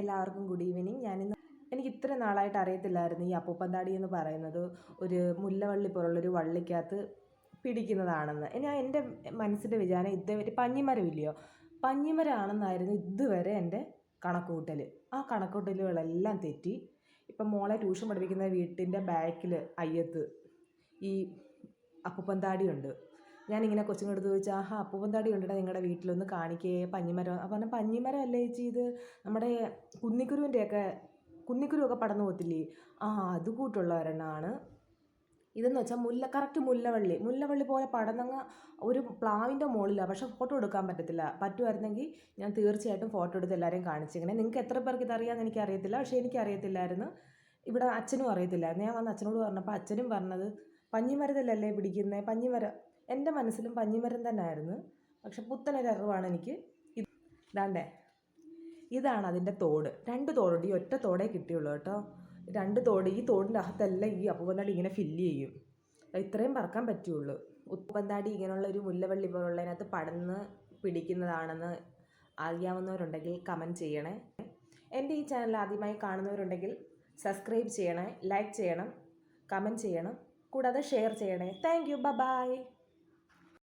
എല്ലാവർക്കും good evening. എനിക്ക് ഇത്ര നാളായിട്ട് അറിയത്തില്ലായിരുന്നു ഈ അപ്പൂപ്പന്താടി എന്ന് പറയുന്നത് ഒരു മുല്ലവള്ളി പോലുള്ളൊരു വള്ളിക്കകത്ത് പിടിക്കുന്നതാണെന്ന്. ഞാൻ എൻ്റെ മനസ്സിൻ്റെ വിചാരം ഇതുവരെ പഞ്ഞിമരം ഇല്ലയോ, പഞ്ഞിമരമാണെന്നായിരുന്നു ഇതുവരെ എൻ്റെ കണക്കുകൂട്ടൽ. ആ കണക്കുകൂട്ടലുകളെല്ലാം തെറ്റി. ഇപ്പം മോളെ ട്യൂഷൻ പഠിപ്പിക്കുന്ന വീട്ടിൻ്റെ ബാക്കിൽ അയ്യത്ത് ഈ അപ്പൂപ്പന്താടിയുണ്ട്. ഞാനിങ്ങനെ കൊച്ചുങ്ങളെടുത്ത് ചോദിച്ചാൽ, ആഹാ അപ്പൂപ്പന്താടി ഉണ്ടിട്ട് നിങ്ങളുടെ വീട്ടിലൊന്ന് കാണിക്കേ പഞ്ഞിമരം. അപ്പം പറഞ്ഞാൽ പഞ്ഞിമരം അല്ലേ ചേച്ചി, ഇത് നമ്മുടെ കുന്നിക്കുരുവൊക്കെ പടന്നു പോകത്തില്ലേ, അത് കൂട്ടുള്ള ഒരെണ്ണമാണ് ഇതെന്ന് വെച്ചാൽ കറക്റ്റ് മുല്ലവള്ളി പോലെ പടന്നങ്ങ് ഒരു പ്ലാവിൻ്റെ മുകളിലാണ്. പക്ഷേ ഫോട്ടോ എടുക്കാൻ പറ്റത്തില്ല. പറ്റുമായിരുന്നെങ്കിൽ ഞാൻ തീർച്ചയായിട്ടും ഫോട്ടോ എടുത്ത് എല്ലാവരെയും കാണിച്ചിങ്ങനെ. നിങ്ങൾക്ക് എത്ര പേർക്ക് ഇതറിയാമെന്ന് എനിക്കറിയത്തില്ല, പക്ഷേ എനിക്കറിയത്തില്ലായിരുന്നു. ഇവിടെ അച്ഛനും അറിയത്തില്ലായിരുന്നു. ഞാൻ വന്ന് അച്ഛനോട് പറഞ്ഞപ്പോൾ അച്ഛനും പറഞ്ഞത് പഞ്ഞിമരത്തിലല്ലേ പിടിക്കുന്നത്, പഞ്ഞിമരം. എൻ്റെ മനസ്സിലും പഞ്ഞിമരം തന്നെ ആയിരുന്നു. പക്ഷെ പുത്തനൊരറിവാണ് എനിക്ക്. ഇതാണ്ടേ, ഇതാണ് അതിൻ്റെ തോട്. 2 തോടുണ്ട്. ഈ ഒറ്റ തോടേ കിട്ടിയുള്ളൂ കേട്ടോ. 2 തോട്. ഈ തോടിൻ്റെ അകത്തെല്ലാം ഈ അപ്പൂപ്പന്താടി ഇങ്ങനെ ഫില്ല് ചെയ്യും. ഇത്രയും പറക്കാൻ പറ്റുള്ളൂ. ഉപ്പന്താടി ഇങ്ങനെയുള്ള ഒരു മുല്ലവള്ളി പോലുള്ളതിനകത്ത് പടന്ന് പിടിക്കുന്നതാണെന്ന് അറിയാവുന്നവരുണ്ടെങ്കിൽ കമൻറ്റ് ചെയ്യണേ. എൻ്റെ ഈ ചാനൽ ആദ്യമായി കാണുന്നവരുണ്ടെങ്കിൽ സബ്സ്ക്രൈബ് ചെയ്യണേ, ലൈക്ക് ചെയ്യണം, കമൻറ്റ് ചെയ്യണം, കൂടാതെ ഷെയർ ചെയ്യണേ. Thank you. ബൈ.